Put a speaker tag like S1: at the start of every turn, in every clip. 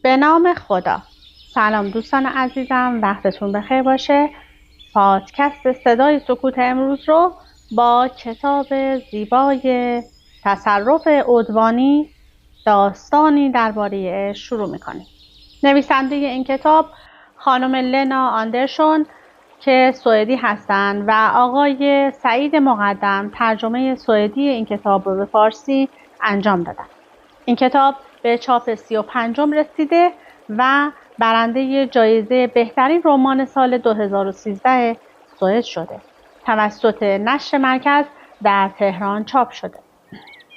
S1: به نام خدا. سلام دوستان عزیزم، وقتتون بخیر باشه. پادکست صدای سکوت امروز رو با کتاب زیبای تصرف عدوانی، داستانی درباره عشق شروع میکنیم. نویسنده این کتاب خانم لنا آندرسون که سوئدی هستند و آقای سعید مقدم ترجمه سوئدی این کتاب رو به فارسی انجام دادن. این کتاب به چاپ 35 رسیده و برنده جایزه بهترین رمان سال 2013 سوئد شده. توسط نشر مرکز در تهران چاپ شده.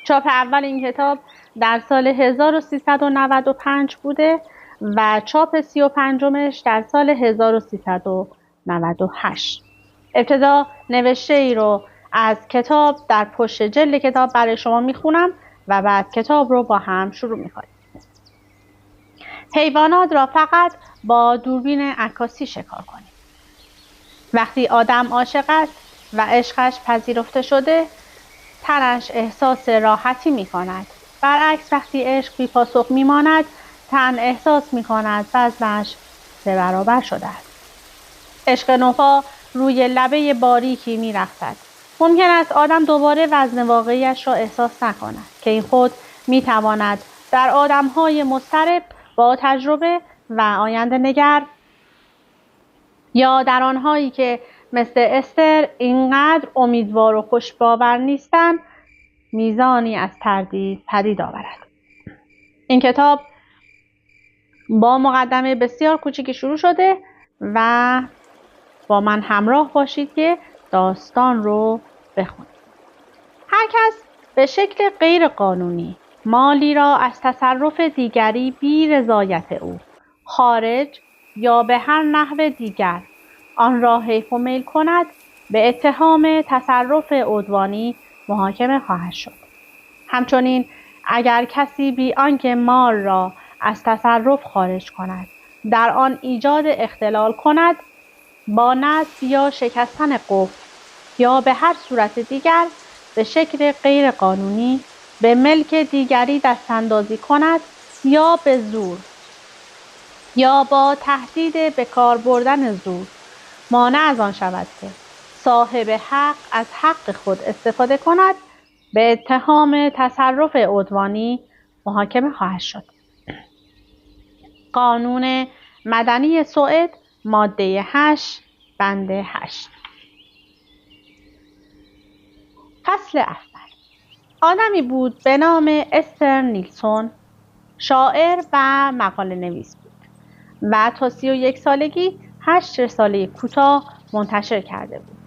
S1: چاپ اول این کتاب در سال 1395 بوده و چاپ 35مش در سال 1398. ابتدا نوشته ای رو از کتاب در پشت جلد کتاب برای شما میخونم و بعد کتاب رو با هم شروع میکنیم. حیوانات را فقط با دوربین عکاسی شکار کنیم. وقتی آدم عاشق است و عشقش پذیرفته شده، تنش احساس راحتی می کند. برعکس وقتی عشق بی پاسخ می ماند، تن احساس می کند وزنش 3 برابر شده است. عشق نوپا روی لبه باریکی می رقصد. ممکن است آدم دوباره وزن واقعیش را احساس نکند که این خود می تواند در آدم‌های مضطرب با تجربه و آینده نگر یا در آنهایی که مثل استر اینقدر امیدوار و خوش‌باور نیستند میزانی از تردید پدید آورد. این کتاب با مقدمه بسیار کوچکی شروع شده و با من همراه باشید که داستان رو بخونید. هر کس به شکل غیر قانونی مالی را از تصرف دیگری بی رضایت او خارج یا به هر نحو دیگر آن را حیف و میل کند، به اتهام تصرف عدوانی محاکمه خواهد شد. همچنین اگر کسی بی آنکه مال را از تصرف خارج کند در آن ایجاد اختلال کند، با نصب یا شکستن قفل یا به هر صورت دیگر به شکل غیر قانونی به ملک دیگری دستاندازی کند یا به زور یا با تهدید به کار بردن زور مانع از آن شود که صاحب حق از حق خود استفاده کند، به اتهام تصرف عدوانی محاکمه خواهد شد. قانون مدنی سوئد ماده 8 بند 8. فصل اول. آدمی بود به نام استر نیلسون، شاعر و مقاله نویس بود و تا 31 سالگی 8 رساله کوتاه منتشر کرده بود.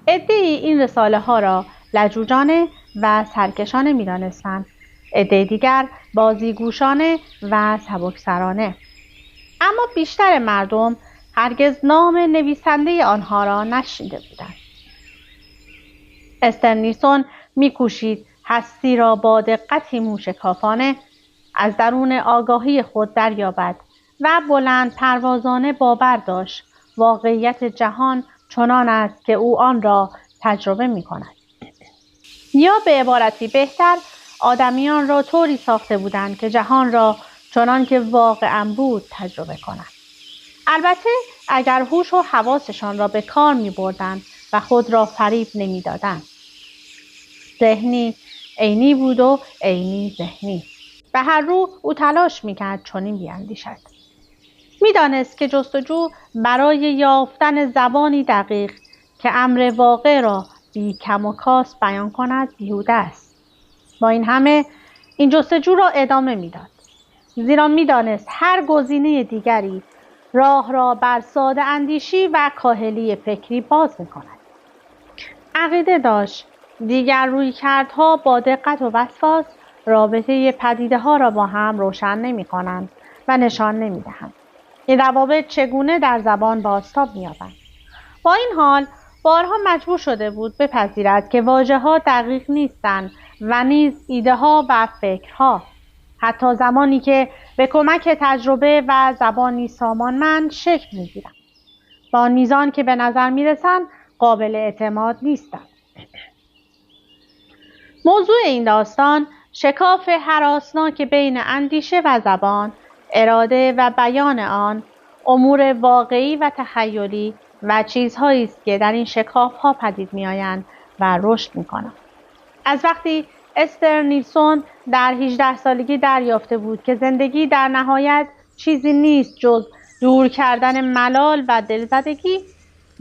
S1: عده‌ای این رساله ها را لجوجانه و سرکشانه می دانستند، عده دیگر بازیگوشانه و سبکسرانه، اما بیشتر مردم هرگز نام نویسنده آنها را نشنیده بودند. استر نیلسون می کوشید هستی را با دقتی موشکافانه از درون آگاهی خود دریابد و بلند پروازانه باور داشت واقعیت جهان چنان است که او آن را تجربه می کند. یا به عبارتی بهتر، آدمیان را طوری ساخته بودند که جهان را چنان که واقعاً بود تجربه کنند. البته اگر هوش و حواسشان را به کار می بردند و خود را فریب نمی دادند. ذهنی عینی بود و عینی ذهنی. به هر رو او تلاش می کرد چنین بیاندیشد. می دانست که جستجو برای یافتن زبانی دقیق که امر واقع را بی کم و کاست بیان کند بیهوده است. با این همه این جستجو را ادامه می داد. زیرا می دانست هر گزینه دیگری راه را بر ساده اندیشی و کاهلی فکری باز می کند. عقیده داشت دیگر رویکردها با دقت و وسواس رابطه پدیده ها را با هم روشن نمی کنند و نشان نمی دهند. این روابط چگونه در زبان بازتاب می یابند. با این حال بارها مجبور شده بود بپذیرد که واژه ها دقیق نیستند و نیز ایده ها و فکرها، حتی زمانی که به کمک تجربه و زبانی سامانمند شکل می گیرند، با آن میزان که به نظر می رسند قابل اعتماد نیستند. موضوع این داستان شکاف هراسناک بین اندیشه و زبان، اراده و بیان آن امور واقعی و تخیلی و چیزهایی است که در این شکاف‌ها پدید می‌آیند و رشد می‌کنند. از وقتی استر نیلسون در 18 سالگی دریافته بود که زندگی در نهایت چیزی نیست جز دور کردن ملال و دلزدگی،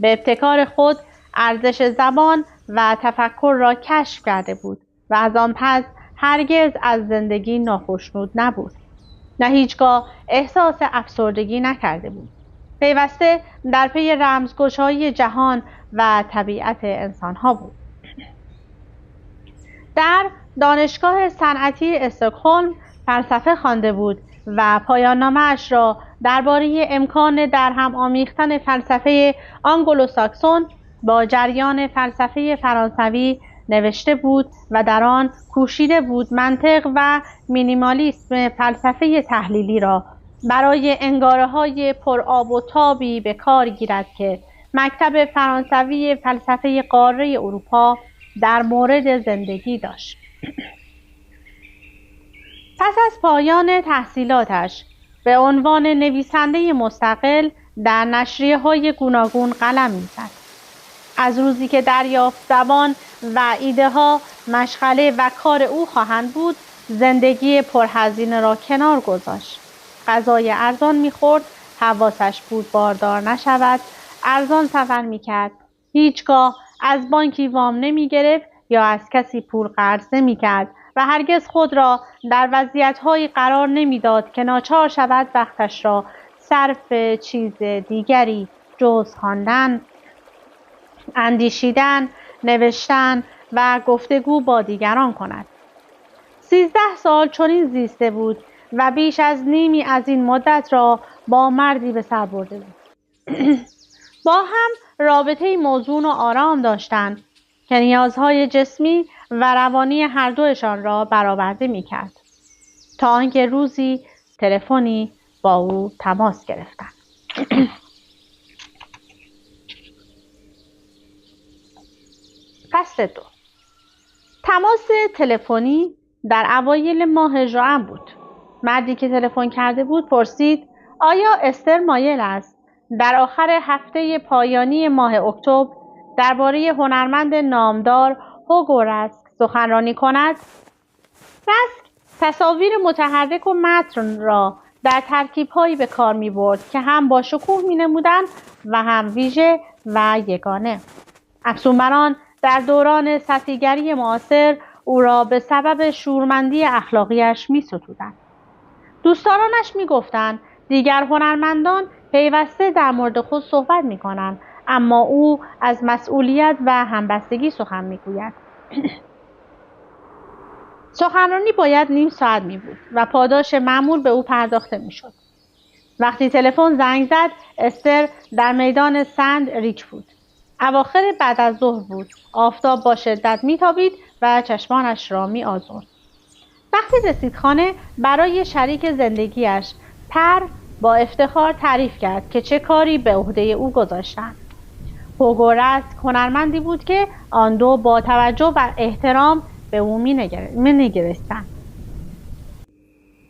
S1: به ابتکار خود ارزش زبان و تفکر را کشف کرده بود و از آن پس هرگز از زندگی ناخشنود نبود. نه هیچگاه احساس افسردگی نکرده بود. پیوسته در پی رمزگشایی جهان و طبیعت انسانها بود. در دانشگاه صنعتی استکهلم فلسفه خوانده بود و پایان نامه‌اش را درباره امکان درهم آمیختن فلسفه آنگلوساکسون با جریان فلسفه فرانسوی نوشته بود و در آن کوشیده بود منطق و مینیمالیسم فلسفه تحلیلی را برای انگاره‌های پرآب و تابی به کار گیرد که مکتب فرانسوی فلسفه قاره اروپا در مورد زندگی داشت. پس از پایان تحصیلاتش به عنوان نویسنده مستقل در نشریه‌های گوناگون قلم می‌زد. از روزی که دریافت زبان و ایده‌ها مشغله و کار او خواهند بود، زندگی پرهزینه را کنار گذاشت. غذای ارزان می‌خورد، حواسش بود باردار نشود، ارزان سفر می‌کرد، هیچگاه از بانکی وام نمی‌گرفت یا از کسی پول قرض نمی‌کرد و هرگز خود را در وضعیت‌هایی قرار نمی‌داد که ناچار شود وقتش را صرف چیز دیگری جز خواندن، اندیشیدن، نوشتن و گفتگو با دیگران کند. 13 سال چنین زیسته بود و بیش از نیمی از این مدت را با مردی به سر برده بود. با هم رابطه‌ای موزون و آرام داشتند که نیازهای جسمی و روانی هر دوشان را برآورده می‌کرد، تا آنکه روزی تلفنی با او تماس گرفتند. فصل 2. تماس تلفنی در اوایل ماه ژوئن بود. مردی که تلفن کرده بود پرسید آیا استر مایل است در آخر هفته پایانی ماه اکتبر درباره هنرمند نامدار هوگو راسک سخنرانی کند؟ راسک تصاویر متحرک و متن را در ترکیب‌هایی به کار می‌برد که هم با شکوه می‌نمودند و هم ویژه و یگانه. افزون بر آن در دوران سطحیگری معاصر او را به سبب شورمندی اخلاقیش می‌ستودند. دوستدارانش می‌گفتند دیگر هنرمندان پیوسته در مورد خود صحبت می‌کنند، اما او از مسئولیت و همبستگی سخن می‌گوید. سخنرانی باید نیم ساعت می‌بود و پاداش معمول به او پرداخته می‌شد. وقتی تلفن زنگ زد، استر در میدان سند ریچ بود. اواخر بعد از ظهر بود. آفتاب با شدت می‌تابید و چشمانش را می‌آزرد. وقتی رسید خانه برای شریک زندگیش پر با افتخار تعریف کرد که چه کاری به عهده او گذاشتند. هوگو راسک هنرمندی بود که آن دو با توجه و احترام به او می‌نگریستند.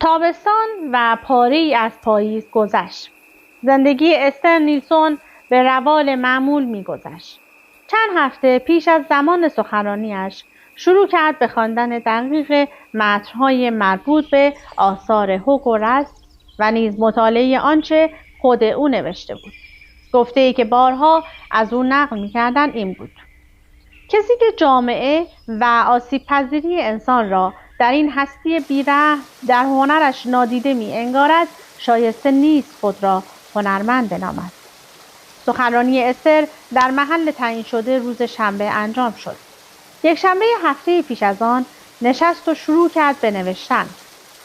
S1: تابستان و پاره‌ای از پاییز گذشت. زندگی استر نیلسون به روال معمول می‌گذشت. چند هفته پیش از زمان سخنرانیش شروع کرد به خواندن دقیق متن‌های مربوط به آثار هوگو راسک و نیز مطالعه آنچه خود او نوشته بود. گفته‌ای که بارها از او نقل می‌کردند این بود: کسی که جامعه و آسیب‌پذیری انسان را در این هستی بی‌رحم در هنرش نادیده می‌انگارد، شایسته نیست خود را هنرمند بنامد. سخنرانی استر در محل تعیین شده روز شنبه انجام شد. یک شنبه هفته پیش از آن نشست و شروع کرد به نوشتن.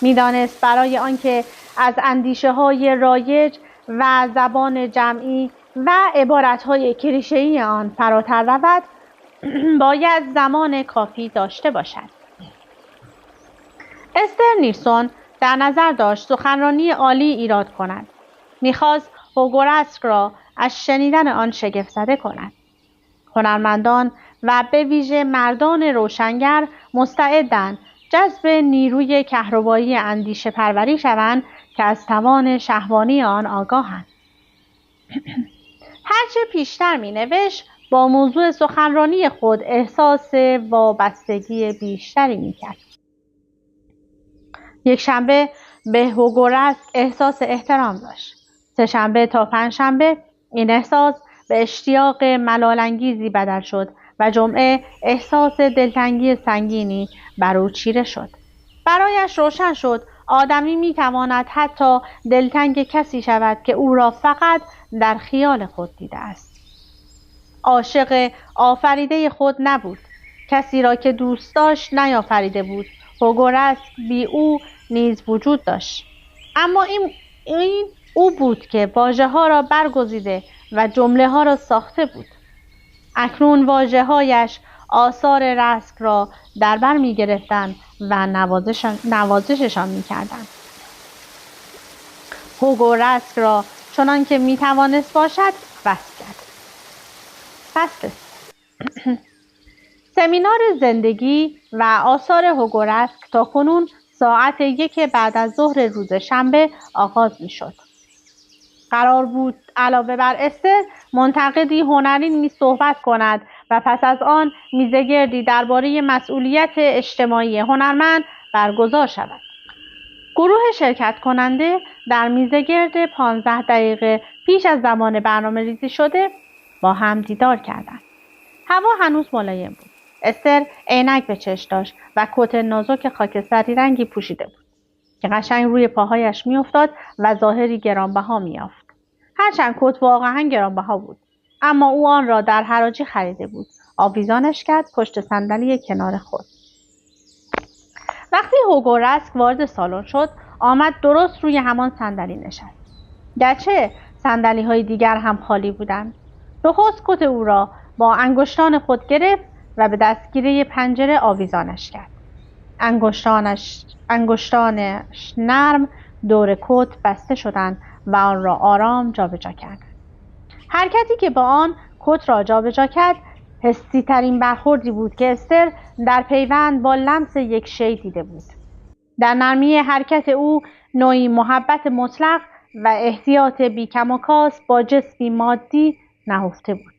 S1: می‌دانست برای آنکه از اندیشه‌های رایج و زبان جمعی و عبارت‌های کلیشه‌ای آن فراتر رود، باید زمان کافی داشته باشد. استر نیلسون در نظر داشت سخنرانی عالی ایراد کند. می‌خواست هوگو راسک را از شنیدن آن شگفت‌زده کند. هنرمندان و به ویژه مردان روشنگر مستعدند جذب نیروی کهربایی اندیشه پروری شوند که از توان شهوانی آن آگاهند. هرچه پیشتر می نوشت با موضوع سخنرانی خود احساس وابستگی بیشتری می کرد. یک شنبه به هوگورسک احساس احترام داشت. سه شنبه تا پنج شنبه این احساس به اشتیاق ملال‌انگیزی بدل شد و جمعه احساس دلتنگی سنگینی بر او چیره شد. برایش روشن شد آدمی میتواند حتی دلتنگ کسی شود که او را فقط در خیال خود دیده است. عاشق آفریده خود نبود. کسی را که دوست داشت نیافریده بود. هوگورسک بی او نیز وجود داشت. اما این او بود که واژه ها را برگزیده و جمله ها را ساخته بود. اکنون واژه هایش آثار رسک را در بر می گرفتند و نوازششان می کردند. هوگورسک را چنان که می توانست باشد وصف کرد. فصل سمینار زندگی و آثار هوگورسک تا کنون ساعت 1 بعد از ظهر روز شنبه آغاز می شد. قرار بود علاوه بر استر منتقدی هنری نیز صحبت کند و پس از آن میزگردی درباره مسئولیت اجتماعی هنرمند برگزار شود. گروه شرکت کننده در میزگرد 15 دقیقه پیش از زمان برنامه ریزی شده با هم دیدار کردند. هوا هنوز ملایم بود. استر عینک به چشم داشت و کت نازک خاکستری رنگی پوشیده بود که قشنگ روی پاهایش میافتاد و ظاهری گرانبها میافت. هرچند کت واقعا گرانبها بود، اما او آن را در حراجی خریده بود. آویزانش کرد پشت صندلی کنار خود. وقتی هوگورسک وارد سالن شد، آمد درست روی همان صندلی نشست. گرچه صندلی‌های دیگر هم خالی بودند. نخست کت او را با انگشتان خود گرفت و به دستگیره پنجره آویزانش کرد. انگشتانش نرم دور کت بسته شدند و آن را آرام جابجا کرد. حرکتی که با آن کت را جابجا کرد حسی ترین برخوردی بود که استر در پیوند با لمس یک شی دیده بود. در نرمی حرکت او نوعی محبت مطلق و احتیاط بیکم و کاس با جسمی مادی نهفته بود.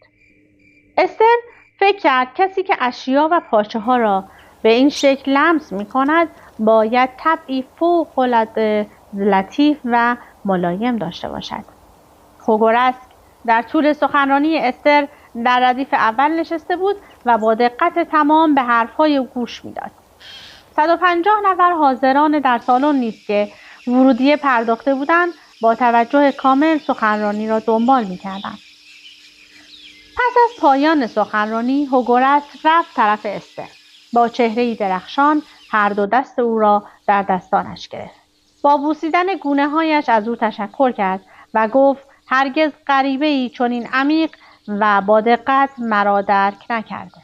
S1: استر فکر کرد کسی که اشیا و پاچه ها را به این شکل لمس می کند باید طبعی فوق‌العاده لطیف و ملایم داشته باشد. هوگورسک در طول سخنرانی استر در ردیف اول نشسته بود و با دقت تمام به حرفهای او گوش میداد. 150 نفر حاضران در سالن نیز که ورودیه پرداخته بودند با توجه کامل سخنرانی را دنبال می‌کردند. پس از پایان سخنرانی هوگورسک رفت طرف استر. با چهره‌ای درخشان هر دو دست او را در دستانش گرفت. با بوسیدن گونه‌هایش از او تشکر کرد و گفت هرگز غریبه‌ای چنین عمیق و با دقت مرا درک نکرده.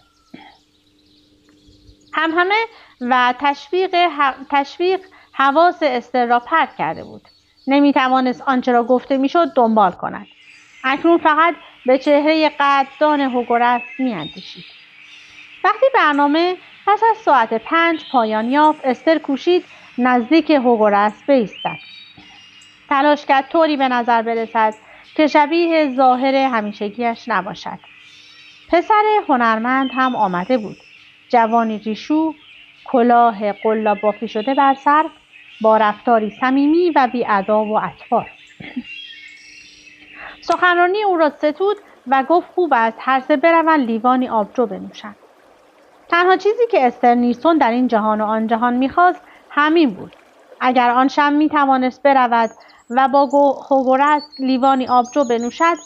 S1: همهمه و تشویق حواس استر را پرت کرده بود. نمی‌توانست آنچه را گفته میشد دنبال کند. اکنون فقط به چهره قدردان هوگورسک می‌اندیشید. وقتی برنامه پس از ساعت 5 پایان یافت، استر کوشید نزدیک هوگورسک بایستد. تلاش کرد طوری به نظر برسد که شبیه ظاهر همیشگیش نباشد. پسر هنرمند هم آمده بود. جوانی ریشو، کلاه قلاب بافی شده بر سر، با رفتاری صمیمی و بی‌ادا و اطوار. سخنرانی او را ستود و گفت خوب است هر سه بروند لیوانی آبجو بنوشند. تنها چیزی که استر نیلسون در این جهان و آن جهان می‌خواست همین بود. اگر آن شب می‌توانست برود و با هوگورسک لیوانی آبجو بنوشد،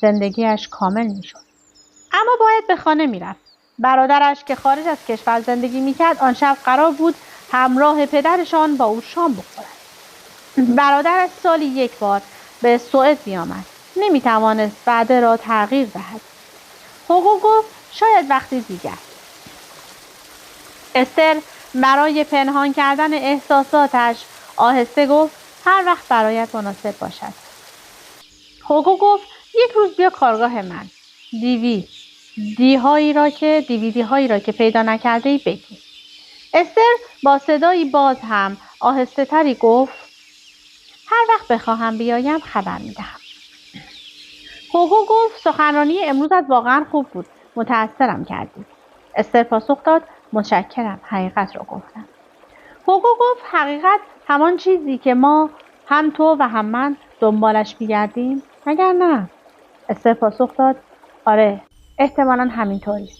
S1: زندگیش کامل می‌شد. اما باید به خانه می‌رفت. برادرش که خارج از کشور زندگی می‌کرد آن شب قرار بود همراه پدرشان با او شام بخورد. برادرش سالی یک بار به سوئد می‌آمد. نمی‌توانست وعده را تغییر دهد. هوگو گفت شاید وقتی دیگر. استر برای پنهان کردن احساساتش آهسته گفت هر وقت برایت مناسب باشد. هوگو گفت یک روز بیا کارگاه من. دیویدی هایی را که پیدا نکرده ای بگی. استر با صدایی باز هم آهسته تری گفت هر وقت بخواهم بیایم خبر میدهم. هوگو گفت سخنرانی امروزت واقعا خوب بود. متأثرم کردی. استر پاسخ داد متشکرم. حقیقت را گفتم. هوگو گفت حقیقت همان چیزی که ما هم تو و هم من دنبالش می‌گردیم مگر نه؟ استر پاسخ داد آره احتمالاً همینطوری است.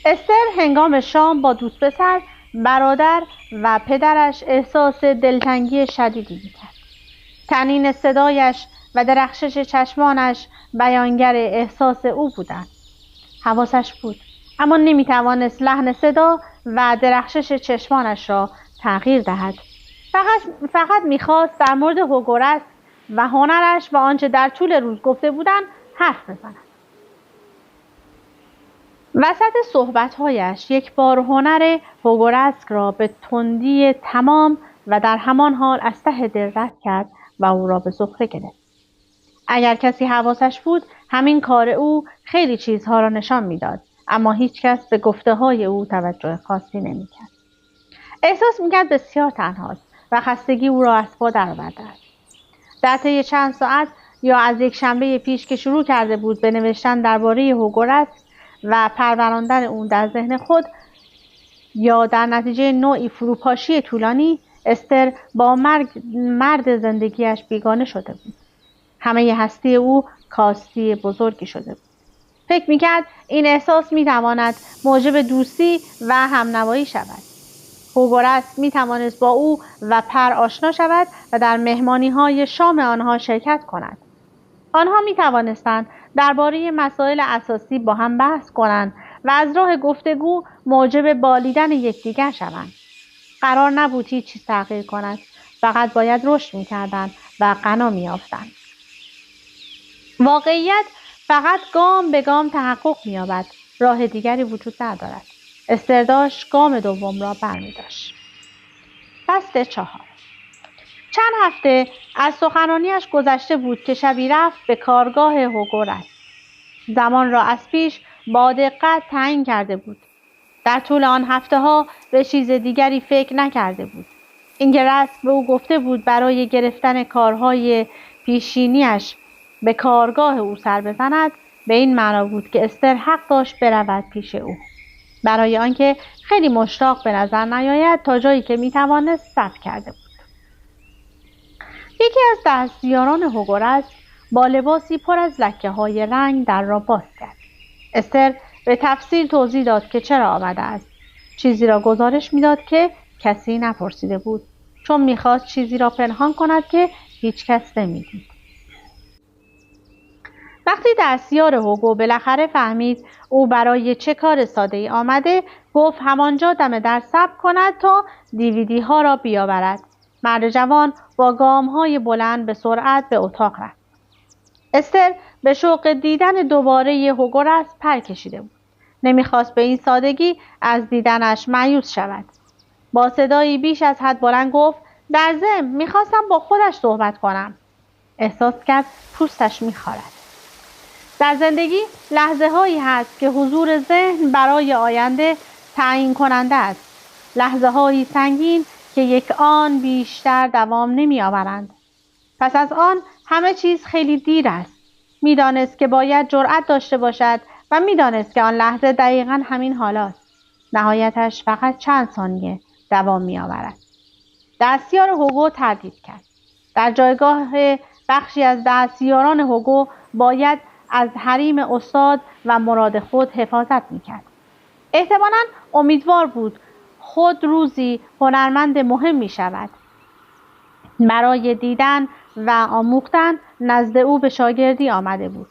S1: استر هنگام شام با دوست پسر، برادر و پدرش احساس دلتنگی شدیدی می‌کرد. طنین صدایش و درخشش چشمانش بیانگر احساس او بودند. حواسش بود اما نمی‌توانست لحن صدا و درخشش چشمانش را تغییر دهد. فقط می‌خواست در مورد هوگورست و هنرش و آنچه در طول روز گفته بودند حرف بزند. وسط صحبت‌هایش یک بار هنر هوگورست را به تندی تمام و در همان حال از ته دل رد کرد و او را به سخره گرفت. اگر کسی حواسش بود همین کار او خیلی چیزها را نشان می‌داد، اما هیچ کس به گفته‌های او توجه خاصی نمی‌کرد. احساس می‌کرد بسیار تنهاست و خستگی او را از پا درآورده است. در طی چند ساعت یا از یک شنبه پیش که شروع کرده بود به نوشتن درباره هوگورست و پروراندن او در ذهن خود، یا در نتیجه نوعی فروپاشی طولانی، استر با مرد زندگیش بیگانه شده بود. همه هستی او کاستی بزرگی شده بود. فکر می‌کرد این احساس می‌تواند موجب دوستی و همنوایی شود. هوگورست می‌توانست با او و پر آشنا شود و در مهمانی‌های شام آنها شرکت کند. آنها می‌توانستند درباره مسائل اساسی با هم بحث کنند و از راه گفتگو موجب بالیدن یکدیگر شوند. قرار نبود هیچ چیز تغییر کند، فقط باید رشد می‌کردند و غنا می‌یافتند. واقعیت فقط گام به گام تحقق می‌یابد، راه دیگری وجود ندارد. استر داشت گام دوم را برمی‌داشت. فصل 4. چند هفته از سخنرانیش گذشته بود که شبی رفت به کارگاه هوگورست. زمان را از پیش با دقت تعیین کرده بود. در طول آن هفته‌ها به چیز دیگری فکر نکرده بود. اینکه رسم به او گفته بود برای گرفتن کارهای پیشینیش به کارگاه او سر بزند، به این معنا بود که استر حق داشت برود پیش او، برای آنکه خیلی مشتاق به نظر نیاید تا جایی که میتوانست صبر کرده بود. یکی از دستیاران هوگورست با لباسی پر از لکه‌های رنگ در را باز کرد. استر به تفصیل توضیح داد که چرا آمده است. چیزی را گزارش میداد که کسی نپرسیده بود، چون میخواست چیزی را پنهان کند که هیچ کس نمیدید. وقتی دستیار هوگو بالاخره فهمید او برای چه کار ساده‌ای آمده، گفت همانجا دم در صبر کند تا دیویدی ها را بیاورد. مرد جوان با گام‌های بلند به سرعت به اتاق رفت. استر به شوق دیدن دوباره هوگورست پر کشیده بود. نمیخواست به این سادگی از دیدنش مایوس شود. با صدایی بیش از حد بلند گفت در ضمن میخواستم با خودش صحبت کنم. احساس کرد پوستش میخارد. در زندگی لحظه هایی هست که حضور ذهن برای آینده تعیین کننده است. لحظه هایی سنگین که یک آن بیشتر دوام نمی آورند. پس از آن همه چیز خیلی دیر است. میدانست که باید جرأت داشته باشد و میدانست که آن لحظه دقیقاً همین حالاست. نهایتش فقط چند ثانیه دوام می آورد. دستیار هوگو تردید کرد. در جایگاه بخشی از دستیاران هوگو باید از حریم استاد و مراد خود حفاظت میکرد. احتمالاً امیدوار بود خود روزی هنرمند مهم می شود. برای دیدن و آموختن نزد او به شاگردی آمده بود.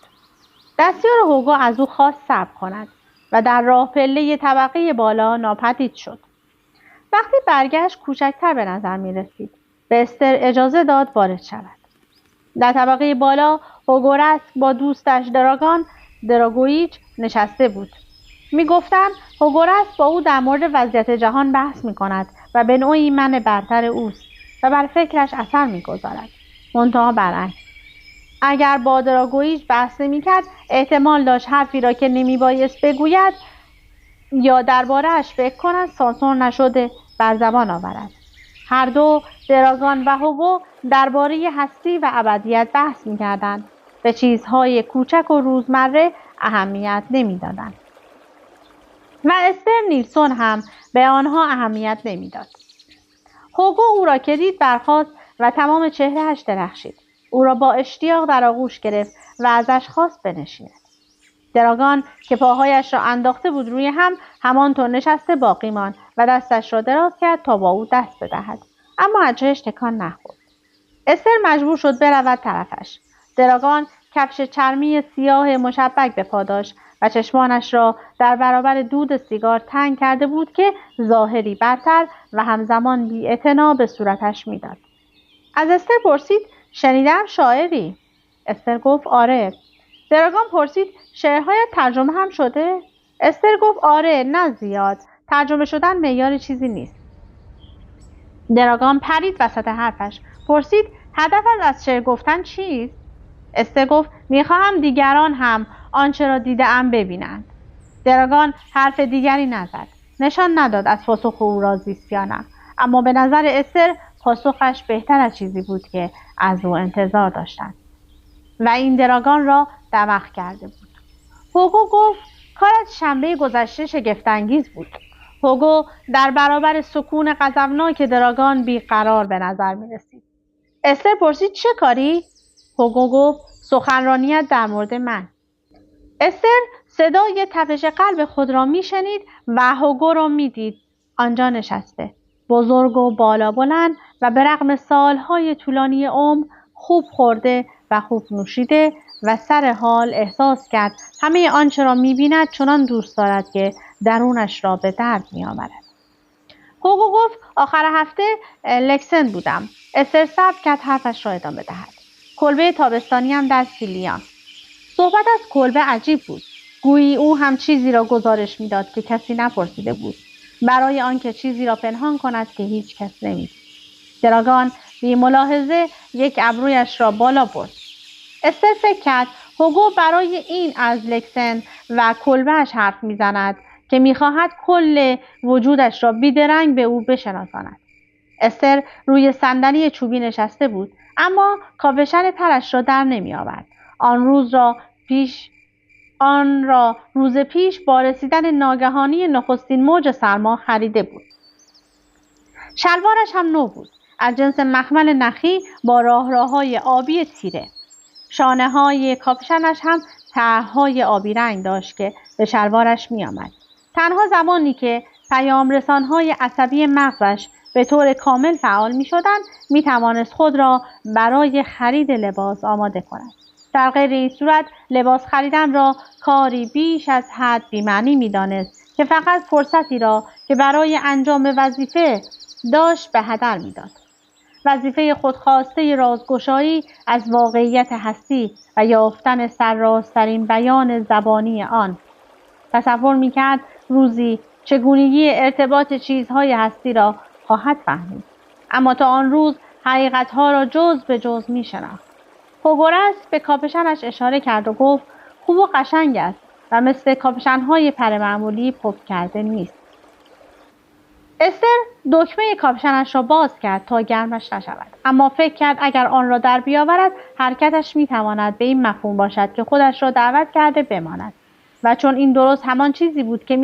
S1: دستیار هوگو از او خواست صبر کند و در راه پله طبقه بالا ناپدید شد. وقتی برگشت کوچکتر به نظر می رسید. به استر اجازه داد وارد شود. در طبقه بالا هوگورست با دوستش دراگویچ نشسته بود. می گفتند هوگورست با او در مورد وضعیت جهان بحث می کند و به نوعی من برتر اوست و بر فکرش اثر می گذارد. منتها برعکس. اگر با دراگویچ بحث نمی کرد، احتمال داشت حرفی را که نمی بایست بگوید یا درباره اش فکر کند سانسور نشده بر زبان آورد. هر دو دراگان و هوگو درباره هستی و ابدیت بحث می‌کردند. به چیزهای کوچک و روزمره اهمیت نمی‌دادند. و استر نیلسون هم به آنها اهمیت نمی‌داد. هوگو او را که دید برخاست و تمام چهره‌اش درخشید. او را با اشتیاق در آغوش گرفت و ازش خواست بنشیند. دراگان که پاهایش را انداخته بود روی هم همانطور نشسته باقی ماند و دستش را دراز کرد تا با او دست بدهد، اما از جایش تکان نخورد. استر مجبور شد برود طرفش. دراگان کفش چرمی سیاه مشبک به پا داشت و چشمانش را در برابر دود سیگار تنگ کرده بود که ظاهری برتر و همزمان بی‌اعتنا به صورتش میداد. از استر پرسید شنیدم شاعری؟ استر گفت آره. دراگان پرسید شعرهایت ترجمه هم شده؟ استر گفت آره، نه زیاد. ترجمه شدن معیار چیزی نیست. دراگان پرید وسط حرفش. پرسید هدفت از شعر گفتن چیست؟ استر گفت میخواهم دیگران هم آنچه را دیده‌ام ببینند. دراگان حرف دیگری نزد. نشان نداد از پاسخ او راضی است یا نه. اما به نظر استر پاسخش بهتر از چیزی بود که از او انتظار داشتند. و این دراگان را دمخ کرده بود. هوگو گفت کارت شنبه گذشته شگفت‌انگیز بود. هوگو در برابر سکون غضبناک دراگان بیقرار به نظر می رسید. استر پرسید چه کاری؟ هوگو گفت سخنرانیت در مورد من. استر صدای تپش قلب خود را می شنید و هوگو را می دید آنجا نشسته، بزرگ و بالا بلند و به رغم سالهای طولانی عمر خوب خورده و خوب نوشیده و سر حال احساس کرد همه آنچه را می بیند چنان دوست دارد که درونش را به درد می آورد. هوگو گفت آخر هفته لکسن بودم. استر صبر کرد حرفش را ادامه دهد. کلبه تابستانی هم در سیلیان. صحبت از کلبه عجیب بود. گویی او هم چیزی را گزارش میداد که کسی نپرسیده بود، برای آنکه چیزی را پنهان کند که هیچ کس نمی‌دید. دراگان بی ملاحظه یک ابرویش را بالا برد. استر فکر کرد هوگو برای این از لکسن و کلبه‌اش حرف میزند که میخواهد کل وجودش را بیدرنگ به او بشناساند. استر روی صندلی چوبی نشسته بود، اما کاوشن پرش را در نمی آورد. آن را روز پیش با رسیدن ناگهانی نخستین موج سرما خریده بود. شلوارش هم نو بود، از جنس مخمل نخی با راههای آبی تیره. شانه های کاپشنش هم طرحهای آبی رنگ داشت که به شلوارش می آمد. تنها زمانی که پیام رسانهای عصبی مغزش به طور کامل فعال می شدند می توانست خود را برای خرید لباس آماده کند. در غیر این صورت لباس خریدن را کاری بیش از حد بی‌معنی می دانست که فقط فرصتی را که برای انجام وظیفه داشت به هدر می داد. وظیفه خودخواسته رازگشایی از واقعیت هستی و یافتن سرراسترین بیان زبانی آن. تصور می کرد روزی چگونگی ارتباط چیزهای هستی را خواهد فهمید، اما تا آن روز حقیقتها را جز به جز می شناخت. هوگورس به کاپشنش اشاره کرد و گفت خوب و قشنگ است و مثل کاپشنهای پر معمولی پف کرده نیست. استر دکمه کاپشنش را باز کرد تا گرمش نشود، اما فکر کرد اگر آن را در بیاورد حرکتش میتواند به این مفهوم باشد که خودش را دعوت کرده بماند و چون این درست همان چیزی بود که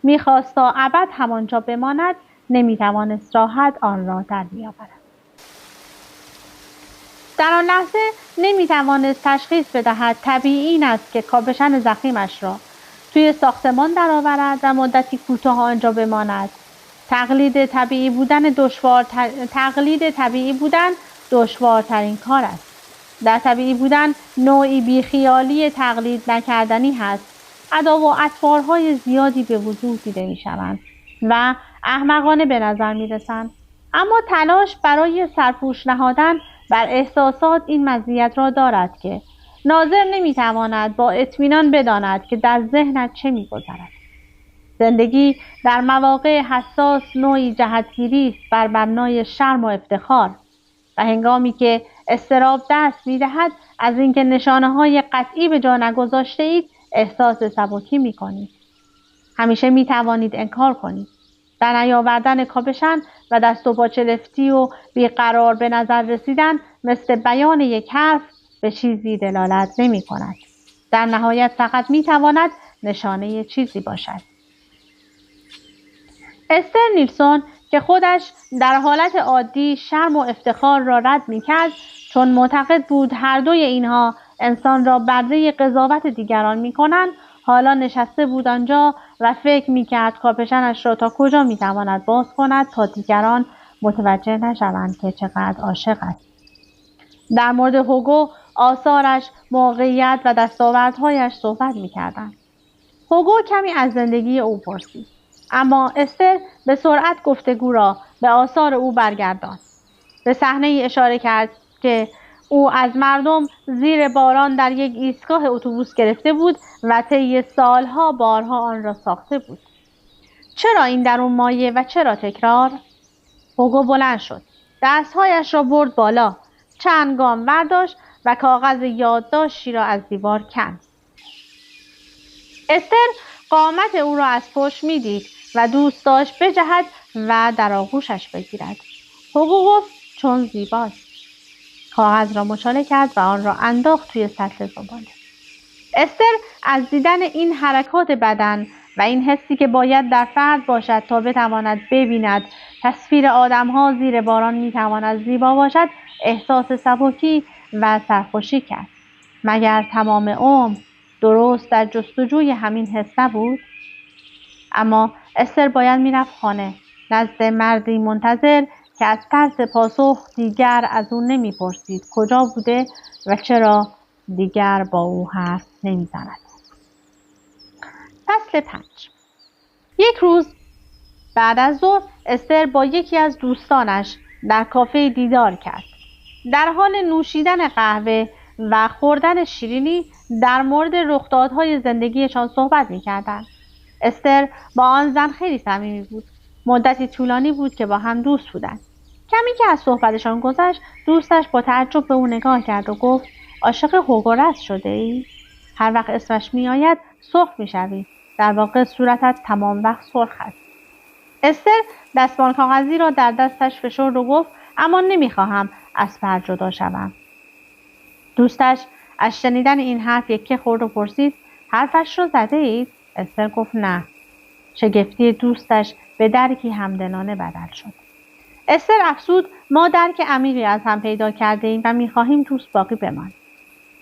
S1: میخواست تا ابد همانجا بماند، نمیتوانست راحت آن را در بیاورد. در آن لحظه نمیتوانست تشخیص بدهد طبیعی این است که کاپشن ضخیمش را توی ساختمان درآورد و مدتی کوتاه آنجا بماند. تقلید طبیعی بودن دشوارترین کار است. در طبیعی بودن نوعی بیخیالی تقلید نکردنی هست. ادا و اطوارهای زیادی به وضوح دیده میشوند و احمقانه به نظر میرسند، اما تلاش برای سرپوش نهادن بر احساسات این مزیت را دارد که ناظر نمیتواند با اطمینان بداند که در ذهنت چه میگذرد. زندگی در مواقع حساس نوعی جهتگیری است بر مبنای شرم و افتخار و هنگامی که اضطراب دست می‌دهد از اینکه نشانه‌های قطعی به جا نگذاشته اید احساس سبکی می‌کنید. همیشه می‌توانید انکار کنید. در نیاوردن کاپشن و دست و پا چلفتی و بیقرار به نظر رسیدن مثل بیان یک حرف به چیزی دلالت نمی کند. در نهایت فقط می تواند نشانه چیزی باشد. استر نیلسون که خودش در حالت عادی شرم و افتخار را رد می کرد، چون معتقد بود هر دوی اینها انسان را بره قضاوت دیگران می کنند، حالا نشسته بود آنجا و فکر می کرد کاپشنش را تا کجا می تواند باز کند تا دیگران متوجه نشوند که چقدر عاشق است. در مورد هوگو، آثارش، موقعیت و دستاوردهایش صحبت می کردند. هوگو کمی از زندگی او پرسید، اما استر به سرعت گفتگو را به آثار او برگرداند. به صحنه‌ای اشاره کرد که او از مردم زیر باران در یک ایستگاه اتوبوس گرفته بود و طی سالها بارها آن را ساخته بود. چرا این درون مایه و چرا تکرار؟ هوگو بلند شد. دستهایش را برد بالا. چند گام برداشت و کاغذ یادداشتی را از دیوار کند. استر قامت او را از پشت می‌دید و دوست داشت بجهد و در آغوشش بگیرد. هوگو گفت چون زیباست. کاغذ را مچاله کرد و آن را انداخت توی سطل زباله. استر از دیدن این حرکات بدن و این حسی که باید در فرد باشد تا بتواند ببیند تصویر آدم‌ها زیر باران می‌تواند زیبا باشد، احساس سبکی و سرخوشی کرد. مگر تمام عمر درست در جستجوی همین حس نبود؟ اما استر باید میرفت خانه، نزد مردی منتظر که از ترس پاسخ دیگر از او نمیپرسید کجا بوده و چرا دیگر با او حرف نمیزند. فصل 5. یک روز بعد از ظهر استر با یکی از دوستانش در کافه دیدار کرد. در حال نوشیدن قهوه و خوردن شیرینی در مورد رخدادهای زندگیشان صحبت می‌کردند. استر با آن زن خیلی صمیمی بود. مدتی طولانی بود که با هم دوست بودند. کمی که از صحبتشان گذشت، دوستش با تعجب به او نگاه کرد و گفت عاشق هوگو رس شده ای؟ هر وقت اسمش می آید سرخ می شوی. در واقع صورتت تمام وقت سرخ است. استر دستمال کاغذی را در دستش فشرد و گفت اما نمیخواهم از پر جدا شوم. دوستش از شنیدن این حرف یکه خورد و پرسید حرفش را زده اید؟ استر گفت نه. شگفتی دوستش به درکی همدلانه بدل شد. استر افسود ما درک عمیقی از هم پیدا کرده ایم و میخواهیم دوست باقی بمانیم.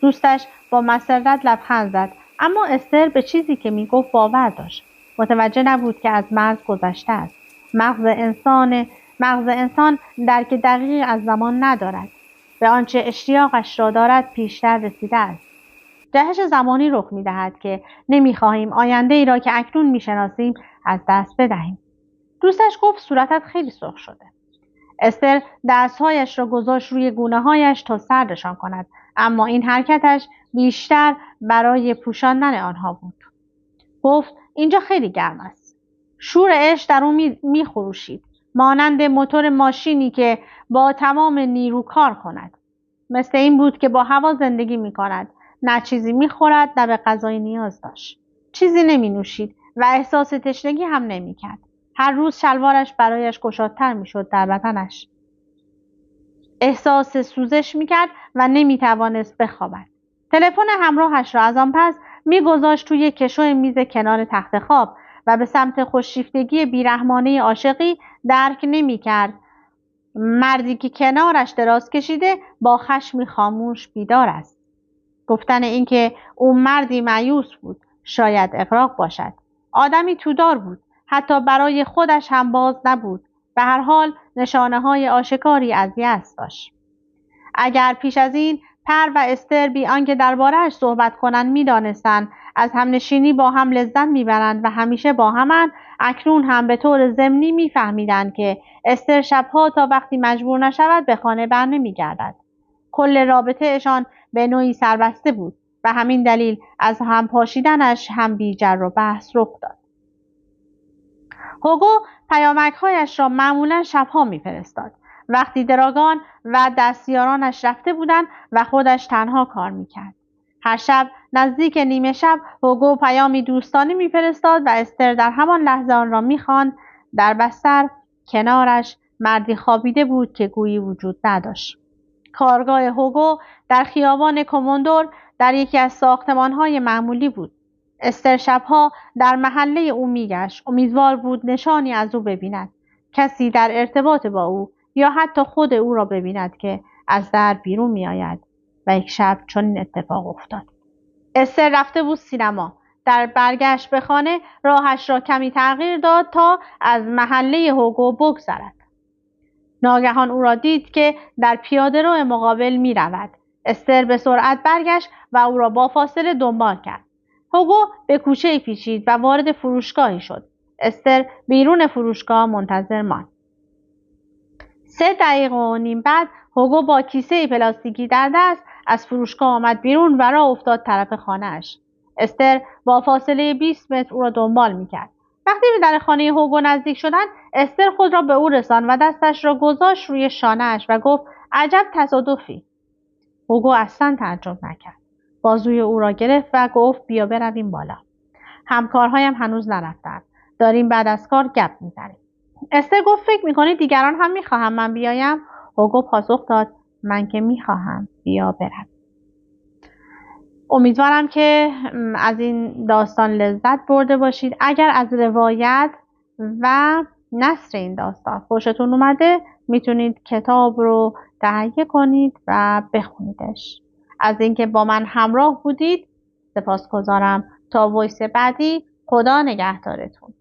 S1: دوستش با مسرت لبخند زد، اما استر به چیزی که میگفت باور داشت. متوجه نبود که از مرز گذشته است. مغز انسان درک دقیق از زمان ندارد. به آنچه اشتیاقش را دارد پیشتر رسیده است. جهش زمانی رخ می‌دهد که نمی‌خواهیم آینده ای را که اکنون می‌شناسیم از دست بدهیم. دوستش گفت صورتت خیلی سرخ شده. استر دستهایش را گذاشت روی گونه‌هایش تا سردشان کند، اما این حرکتش بیشتر برای پوشاندن آنها بود. گفت اینجا خیلی گرم است. شور عشق در او می‌خروشید، مانند موتور ماشینی که با تمام نیرو کار کند. مثل این بود که با هوا زندگی می‌کند. نه چیزی می‌خورد، نه به غذای نیاز داشت. چیزی نمی‌نوشید و احساس تشنگی هم نمی‌کرد. هر روز شلوارش برایش گشادتر می‌شد در بدنش. احساس سوزش می‌کرد و نمی‌توانست بخوابد. تلفن همراهش را از آن پس می‌گذاشت توی کشوی میز کنار تخت خواب و به سمت خوش‌شیفتگی بیرحمانه عاشقی درک نمی‌کرد. مردی که کنارش دراز کشیده با خشمی خاموش بیدار است. گفتن اینکه او مردی مایوس بود شاید اغراق باشد. آدمی تودار بود. حتی برای خودش هم باز نبود. به هر حال نشانه‌های آشکاری از یأس داشت. اگر پیش از این پر و استر بی آنکه درباره‌اش صحبت کنند می‌دانستند از همنشینی با هم لذت می‌برند و همیشه با همند، اکنون هم به طور ضمنی می‌فهمیدند که استر شبها تا وقتی مجبور نشود به خانه برنمی‌گردد. کل رابطه‌شان به نوعی سربسته بود و همین دلیل از هم پاشیدنش هم بی جر و بحث رخ داد. هوگو پیامک‌هایش را معمولاً شبها می‌فرستاد، وقتی دراگان و دستیارانش رفته بودند و خودش تنها کار می‌کرد. هر شب نزدیک نیمه شب هوگو پیامی دوستانه می‌فرستاد و استر در همان لحظه آن را می‌خواند در بستر کنارش مردی خوابیده بود که گویی وجود نداشت. کارگاه هوگو در خیابان کوموندور در یکی از ساختمان‌های معمولی بود. استر شبها در محله او میگشت. امیدوار بود نشانی از او ببیند. کسی در ارتباط با او یا حتی خود او را ببیند که از در بیرون میآید. و یک شب چنین اتفاق افتاد. استر رفته بود سینما. در برگشت به خانه راهش را کمی تغییر داد تا از محله هوگو بگذرد. ناگهان او را دید که در پیاده‌رو مقابل می رود. استر به سرعت برگشت و او را با فاصله دنبال کرد. هوگو به کوچه پیچید و وارد فروشگاهی شد. استر بیرون فروشگاه منتظر ماند. 3 دقیقه و نیم بعد هوگو با کیسه پلاستیکی در دست از فروشگاه آمد بیرون و راه افتاد طرف خانه‌اش. استر با فاصله 20 متر او را دنبال می‌کرد. وقتی به در خانه هوگو نزدیک شدند، استر خود را به او رساند و دستش را گذاشت روی شانه‌اش و گفت عجب تصادفی. هوگو اصلا تعجب نکرد. بازوی او را گرفت و گفت بیا برویم بالا. همکارهایم هنوز نرفتند. داریم بعد از کار گپ می‌زنیم. استر گفت فکر می‌کنی دیگران هم می‌خواهم من بیایم؟ هوگو پاسخ داد من که می‌خواهم بیا برویم. امیدوارم که از این داستان لذت برده باشید. اگر از روایت و نثر این داستان خوشتون اومده میتونید کتاب رو تهیه کنید و بخونیدش. از اینکه با من همراه بودید سپاسگزارم. تا وایس بعدی، خدا نگهدارتون.